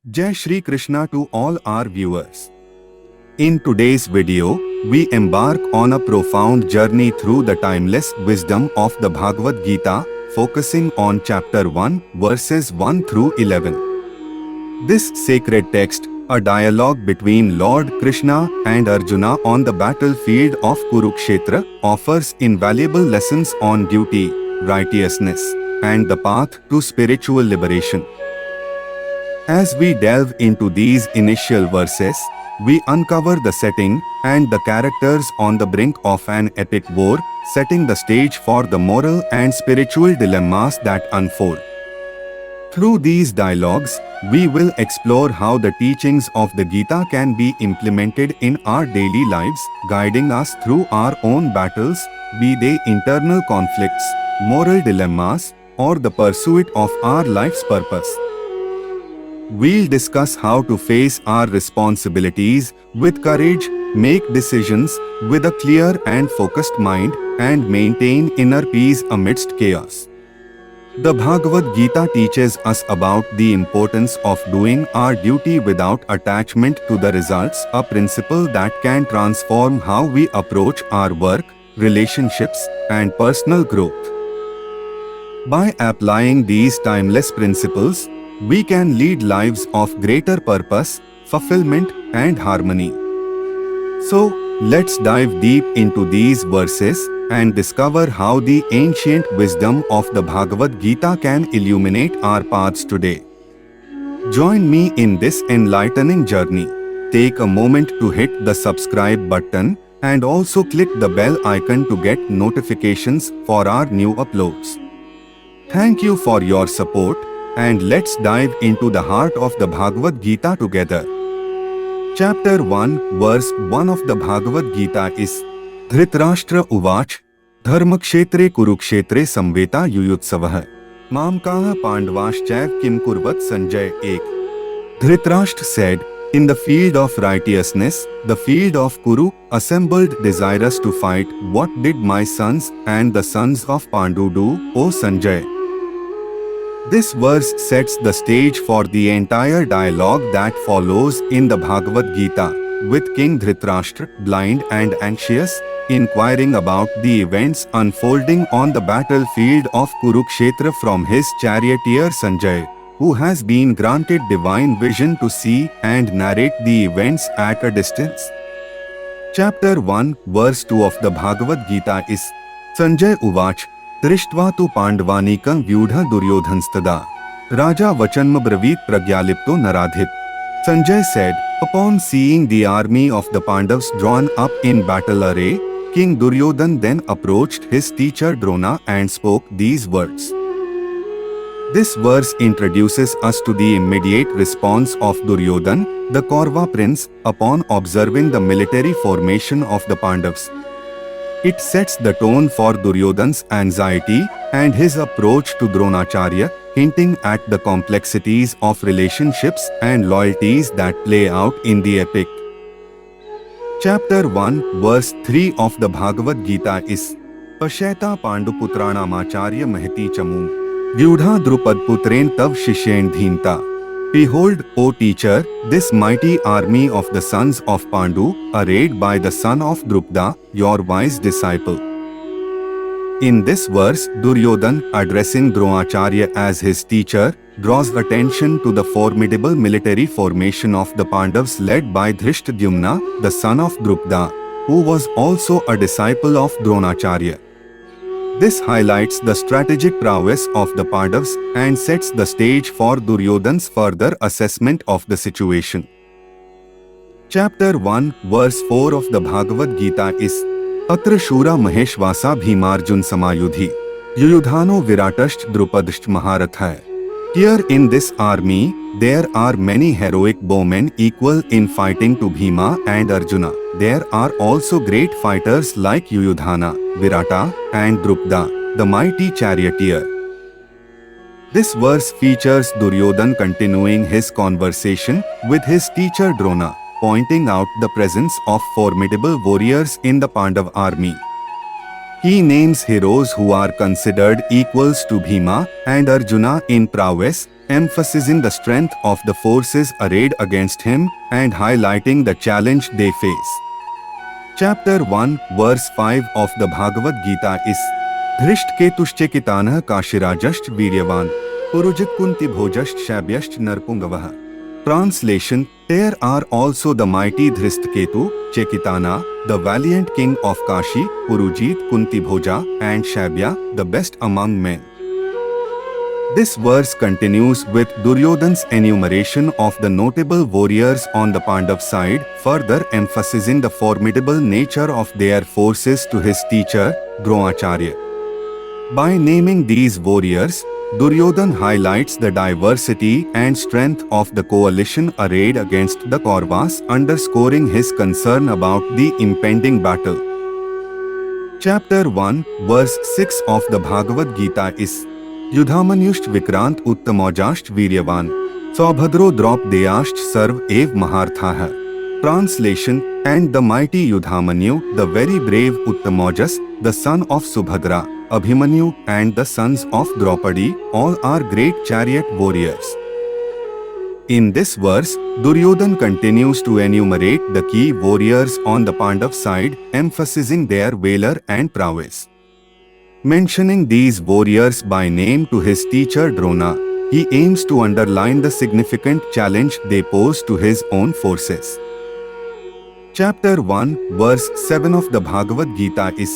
Jai Shri Krishna to all our viewers. In today's video, we embark on a profound journey through the timeless wisdom of the Bhagavad Gita, focusing on chapter 1, verses 1 through 11. This sacred text, a dialogue between Lord Krishna and Arjuna on the battlefield of Kurukshetra, offers invaluable lessons on duty, righteousness, and the path to spiritual liberation. As we delve into these initial verses, we uncover the setting and the characters on the brink of an epic war, setting the stage for the moral and spiritual dilemmas that unfold. Through these dialogues, we will explore how the teachings of the Gita can be implemented in our daily lives, guiding us through our own battles, be they internal conflicts, moral dilemmas, or the pursuit of our life's purpose. We'll discuss how to face our responsibilities with courage, make decisions with a clear and focused mind, and maintain inner peace amidst chaos. The Bhagavad Gita teaches us about the importance of doing our duty without attachment to the results, a principle that can transform how we approach our work, relationships, and personal growth. By applying these timeless principles, we can lead lives of greater purpose, fulfillment, and harmony. So, let's dive deep into these verses and discover how the ancient wisdom of the Bhagavad Gita can illuminate our paths today. Join me in this enlightening journey. Take a moment to hit the subscribe button and also click the bell icon to get notifications for our new uploads. Thank you for your support. And let's dive into the heart of the Bhagavad Gita together. Chapter 1, verse 1 of the Bhagavad Gita is Dhritarashtra Uvach Dharmakshetre Kurukshetre Samveta Yuyutsavah Mamkaha Pandavaschaiv Kim Kurvat Sanjay 1. Dhritarashtra said, "In the field of righteousness, the field of Kuru, assembled desirous to fight, what did my sons and the sons of Pandu do, O Sanjay?" This verse sets the stage for the entire dialogue that follows in the Bhagavad Gita, with King Dhritarashtra, blind and anxious, inquiring about the events unfolding on the battlefield of Kurukshetra from his charioteer Sanjay, who has been granted divine vision to see and narrate the events at a distance. Chapter 1, verse 2 of the Bhagavad Gita is Sanjay Uvach Trishtva tu Pandavanikam Vyudha Duryodhanstada Raja Vachanma Bravit Pragyalipto Naradhit. Sanjay said, upon seeing the army of the Pandavas drawn up in battle array, King Duryodhan then approached his teacher Drona and spoke these words. This verse introduces us to the immediate response of Duryodhan, the Kaurava prince, upon observing the military formation of the Pandavas. It sets the tone for Duryodhan's anxiety and his approach to Dronacharya, hinting at the complexities of relationships and loyalties that play out in the epic. Chapter 1, verse 3 of the Bhagavad Gita is Pashyata Panduputranamacharya Mahati Chamu Vyudha Drupad Putren Tav Shishen Dhinta. Behold, O teacher, this mighty army of the sons of Pandu, arrayed by the son of Drupda, your wise disciple. In this verse, Duryodhan, addressing Dronacharya as his teacher, draws attention to the formidable military formation of the Pandavas led by Dhrishtadyumna, the son of Drupda, who was also a disciple of Dronacharya. This highlights the strategic prowess of the Pandavas and sets the stage for Duryodhan's further assessment of the situation. Chapter 1, verse 4 of the Bhagavad Gita is Atra Shura Maheshvasa Bhimarjun Samayudhi Yuyudhano Viratasht Drupadasht Maharatha. Here in this army, there are many heroic bowmen equal in fighting to Bhima and Arjuna. There are also great fighters like Yuyudhana, Virata, and Drupda, the mighty charioteer. This verse features Duryodhan continuing his conversation with his teacher Drona, pointing out the presence of formidable warriors in the Pandav army. He names heroes who are considered equals to Bhima and Arjuna in prowess, emphasizing the strength of the forces arrayed against him and highlighting the challenge they face. Chapter 1, verse 5 of the Bhagavad Gita is Dhrishtketuşchekitanah Kashirajasht Viryavan Purujit Kunti Bhojasht Shabyasht Narpungavah. Translation: There are also the mighty Dhrishtaketu, Chekitana, the valiant king of Kashi, Purujit, Kunti Bhoja, and Shabya, the best among men. This verse continues with Duryodhana's enumeration of the notable warriors on the Pandav side, further emphasizing the formidable nature of their forces to his teacher, Dronacharya. By naming these warriors, Duryodhana highlights the diversity and strength of the coalition arrayed against the Kauravas, underscoring his concern about the impending battle. Chapter 1, verse 6 of the Bhagavad Gita is Yudhamanyusht Vikrant Uttamojasht Viryavan Saubhadro Draupdeyasht Sarv Ev Maharthah. Translation: And the mighty Yudhamanyu, the very brave Uttamojas, the son of Subhadra, Abhimanyu, and the sons of Draupadi, all are great chariot warriors. In this verse, Duryodhana continues to enumerate the key warriors on the Pandav side, emphasizing their valor and prowess. Mentioning these warriors by name to his teacher Drona, he aims to underline the significant challenge they pose to his own forces. Chapter 1, verse 7 of the Bhagavad Gita is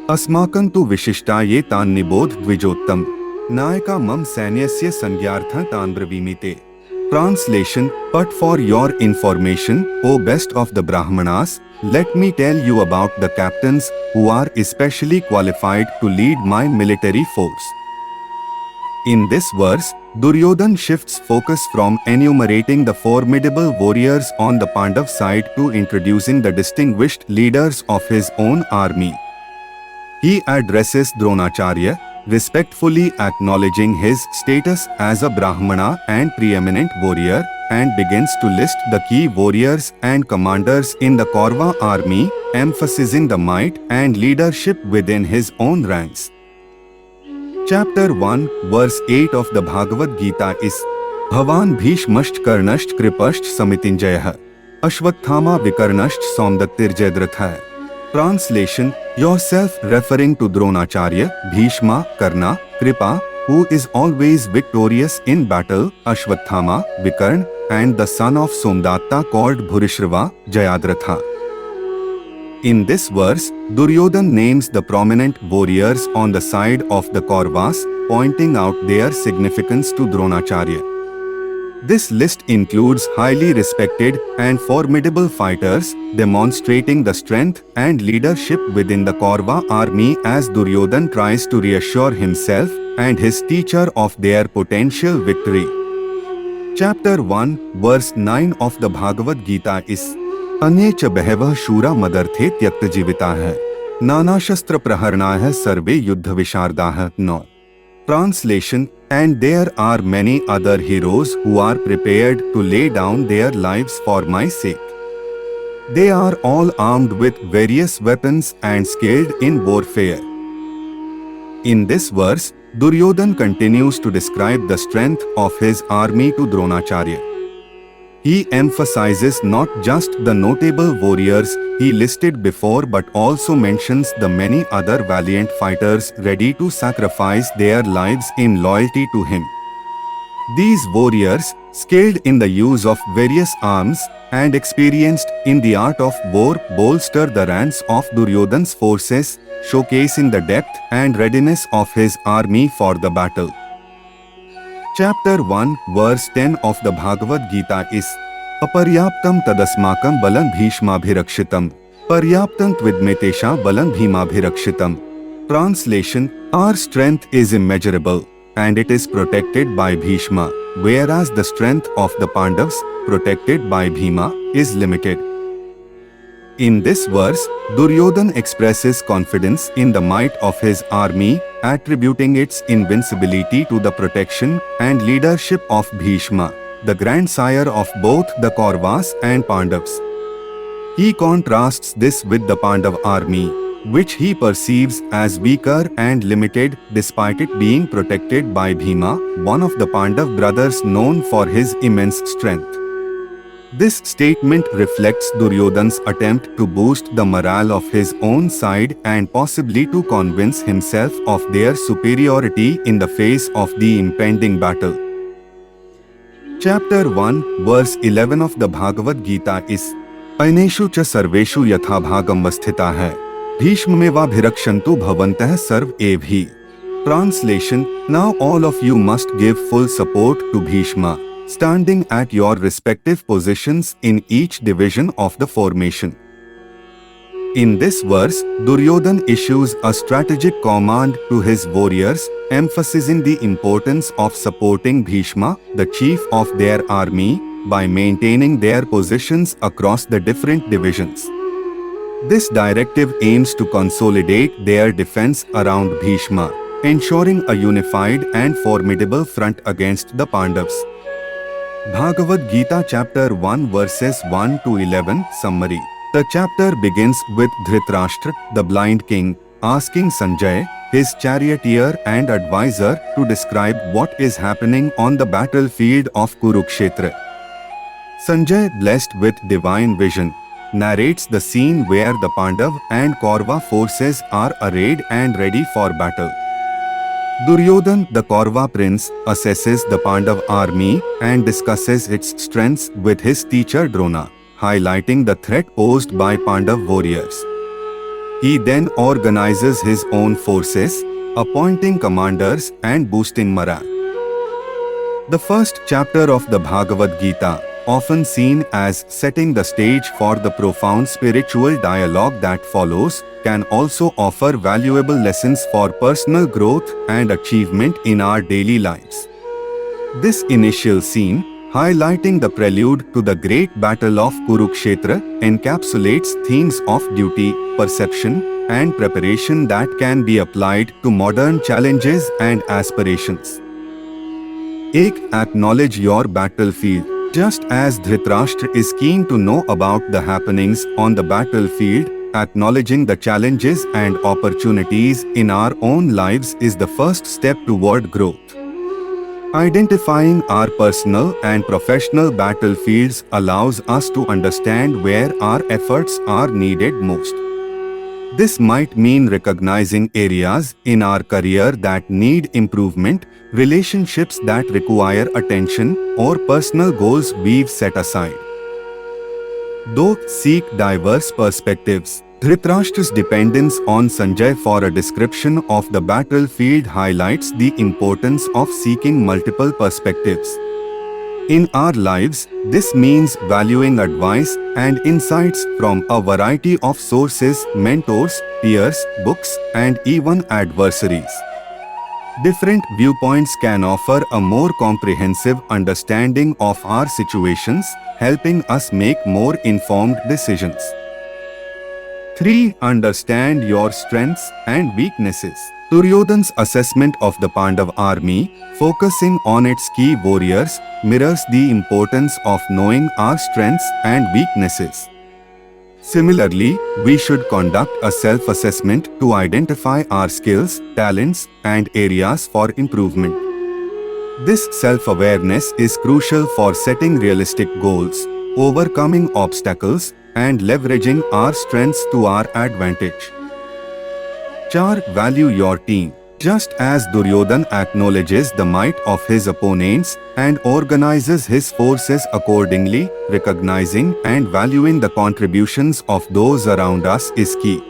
Asmakan tu Vishishta ye tan nibodh dvijottam Nayaka mam sanyasya sangyartha tan bravimite. Translation: But for your information, O best of the Brahmanas, let me tell you about the captains who are especially qualified to lead my military force. In this verse, Duryodhana shifts focus from enumerating the formidable warriors on the Pandav side to introducing the distinguished leaders of his own army. He addresses Dronacharya, respectfully acknowledging his status as a Brahmana and preeminent warrior, and begins to list the key warriors and commanders in the Kaurava army, emphasizing the might and leadership within his own ranks. Chapter 1, verse 8 of the Bhagavad Gita is Bhavan Bhishmasht Karnasht Kripasht Samitinjayah Ashwathama Vikarnasht Somdattirjadratha. Translation: Yourself referring to Dronacharya, Bhishma, Karna, Kripa, who is always victorious in battle, Ashwathama, Vikarna, and the son of Somdatta called Bhurishrava, Jayadratha. In this verse, Duryodhana names the prominent warriors on the side of the Kauravas, pointing out their significance to Dronacharya. This list includes highly respected and formidable fighters, demonstrating the strength and leadership within the Kaurava army as Duryodhana tries to reassure himself and his teacher of their potential victory. Chapter 1, verse 9 of the Bhagavad Gita is Anye cha behava shura madarthe tyakta jivitah Nana shastra praharnah sarve yuddha vishardah. No. Translation: And there are many other heroes who are prepared to lay down their lives for my sake. They are all armed with various weapons and skilled in warfare. In this verse, Duryodhana continues to describe the strength of his army to Dronacharya. He emphasizes not just the notable warriors he listed before but also mentions the many other valiant fighters ready to sacrifice their lives in loyalty to him. These warriors, skilled in the use of various arms and experienced in the art of war, bolster the ranks of Duryodhana's forces, showcasing the depth and readiness of his army for the battle. Chapter 1, verse 10 of the Bhagavad Gita is Aparyaptam tadasmakam balam bhishmabhirakshitam Paryaptam tvidmetesha balam bhimabhirakshitam. Translation: Our strength is immeasurable, and it is protected by Bhishma, whereas the strength of the Pandavas, protected by Bhima, is limited. In this verse, Duryodhana expresses confidence in the might of his army, attributing its invincibility to the protection and leadership of Bhishma, the grandsire of both the Kauravas and Pandavas. He contrasts this with the Pandav army, which he perceives as weaker and limited despite it being protected by Bhima, one of the Pandav brothers known for his immense strength. This statement reflects Duryodhana's attempt to boost the morale of his own side and possibly to convince himself of their superiority in the face of the impending battle. Chapter 1, verse 11 of the Bhagavad Gita is Aineshu cha sarveshu yatha bhagam vasthita hai. Bhishmamevabhirakshantu bhavantah sarv evhi. Translation: Now all of you must give full support to Bhishma, standing at your respective positions in each division of the formation. In this verse, Duryodhana issues a strategic command to his warriors, emphasizing the importance of supporting Bhishma, the chief of their army, by maintaining their positions across the different divisions. This directive aims to consolidate their defense around Bhishma, ensuring a unified and formidable front against the Pandavas. Bhagavad Gita chapter 1 verses 1 to 11 summary. The chapter begins with Dhritarashtra, the blind king, asking Sanjay, his charioteer and advisor, to describe what is happening on the battlefield of Kurukshetra. Sanjay, blessed with divine vision, narrates the scene where the Pandav and Kaurava forces are arrayed and ready for battle. Duryodhana, the Kaurava prince, assesses the Pandav army and discusses its strengths with his teacher Drona, highlighting the threat posed by Pandav warriors. He then organizes his own forces, appointing commanders and boosting morale. The first chapter of the Bhagavad Gita, often seen as setting the stage for the profound spiritual dialogue that follows, can also offer valuable lessons for personal growth and achievement in our daily lives. This initial scene, highlighting the prelude to the great battle of Kurukshetra, encapsulates themes of duty, perception, and preparation that can be applied to modern challenges and aspirations. 1. Acknowledge your battlefield. Just as Dhritarashtra is keen to know about the happenings on the battlefield, acknowledging the challenges and opportunities in our own lives is the first step toward growth. Identifying our personal and professional battlefields allows us to understand where our efforts are needed most. This might mean recognizing areas in our career that need improvement, relationships that require attention, or personal goals we've set aside. Though seek diverse perspectives. Dhritarashtra's dependence on Sanjay for a description of the battlefield highlights the importance of seeking multiple perspectives. In our lives, this means valuing advice and insights from a variety of sources, mentors, peers, books, and even adversaries. Different viewpoints can offer a more comprehensive understanding of our situations, helping us make more informed decisions. 3. Understand your strengths and weaknesses. Duryodhana's assessment of the Pandav army, focusing on its key warriors, mirrors the importance of knowing our strengths and weaknesses. Similarly, we should conduct a self-assessment to identify our skills, talents, and areas for improvement. This self-awareness is crucial for setting realistic goals, overcoming obstacles, and leveraging our strengths to our advantage. 4. Value your team. Just as Duryodhana acknowledges the might of his opponents and organizes his forces accordingly, recognizing and valuing the contributions of those around us is key.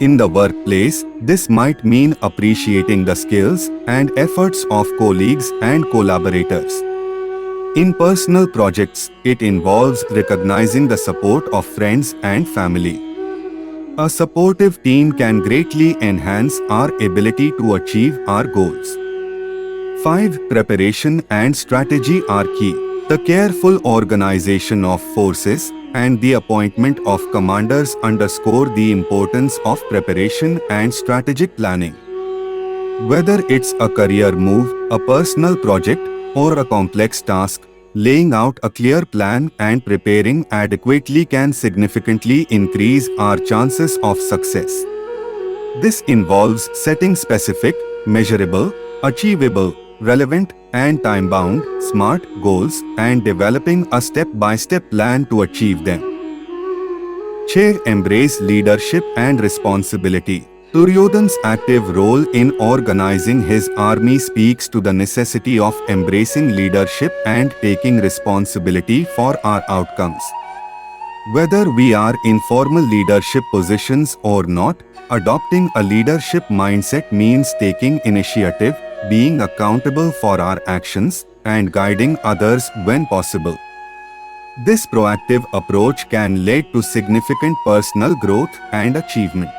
In the workplace, this might mean appreciating the skills and efforts of colleagues and collaborators. In personal projects, it involves recognizing the support of friends and family. A supportive team can greatly enhance our ability to achieve our goals. 5. Preparation and strategy are key. The careful organization of forces and the appointment of commanders underscore the importance of preparation and strategic planning. Whether it's a career move, a personal project, or a complex task, Laying out a clear plan and preparing adequately can significantly increase our chances of success. This involves setting specific, measurable, achievable, relevant, and time-bound, smart goals and developing a step-by-step plan to achieve them. Che embrace leadership and responsibility. Duryodhan's active role in organizing his army speaks to the necessity of embracing leadership and taking responsibility for our outcomes. Whether we are in formal leadership positions or not, adopting a leadership mindset means taking initiative, being accountable for our actions, and guiding others when possible. This proactive approach can lead to significant personal growth and achievement.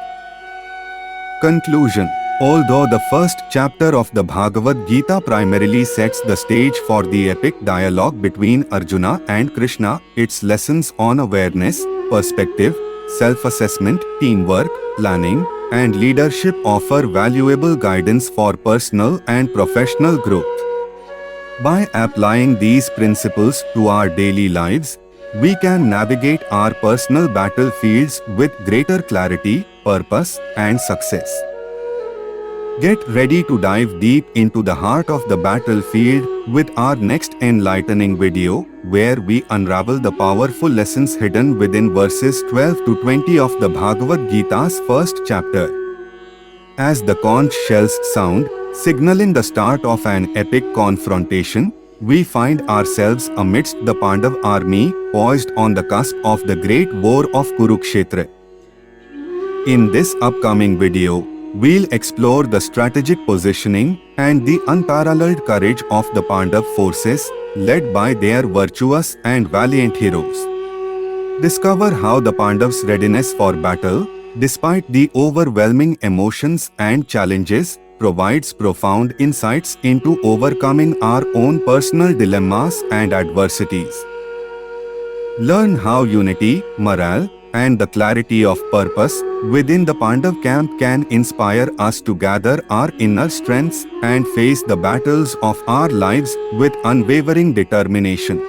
Conclusion. Although the first chapter of the Bhagavad Gita primarily sets the stage for the epic dialogue between Arjuna and Krishna, its lessons on awareness, perspective, self-assessment, teamwork, planning, and leadership offer valuable guidance for personal and professional growth. By applying these principles to our daily lives, we can navigate our personal battlefields with greater clarity, purpose, and success. Get ready to dive deep into the heart of the battlefield with our next enlightening video, where we unravel the powerful lessons hidden within verses 12 to 20 of the Bhagavad Gita's first chapter. As the conch shells sound, signaling the start of an epic confrontation, we find ourselves amidst the Pandav army poised on the cusp of the great war of Kurukshetra. In this upcoming video, we'll explore the strategic positioning and the unparalleled courage of the Pandav forces, led by their virtuous and valiant heroes. Discover how the Pandavs' readiness for battle, despite the overwhelming emotions and challenges, provides profound insights into overcoming our own personal dilemmas and adversities. Learn how unity, morale, and the clarity of purpose within the Pandav camp can inspire us to gather our inner strengths and face the battles of our lives with unwavering determination.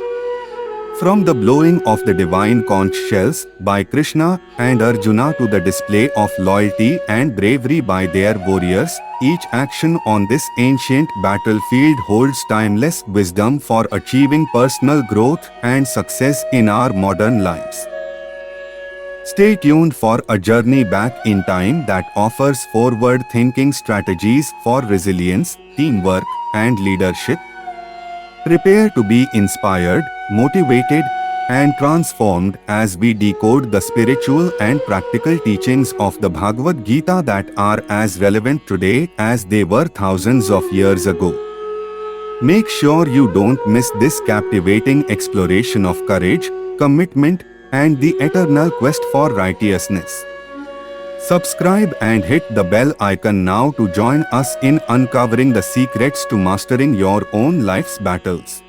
From the blowing of the divine conch shells by Krishna and Arjuna to the display of loyalty and bravery by their warriors, each action on this ancient battlefield holds timeless wisdom for achieving personal growth and success in our modern lives. Stay tuned for a journey back in time that offers forward-thinking strategies for resilience, teamwork, and leadership. Prepare to be inspired, motivated, and transformed as we decode the spiritual and practical teachings of the Bhagavad Gita that are as relevant today as they were thousands of years ago. Make sure you don't miss this captivating exploration of courage, commitment, and the eternal quest for righteousness. Subscribe and hit the bell icon now to join us in uncovering the secrets to mastering your own life's battles.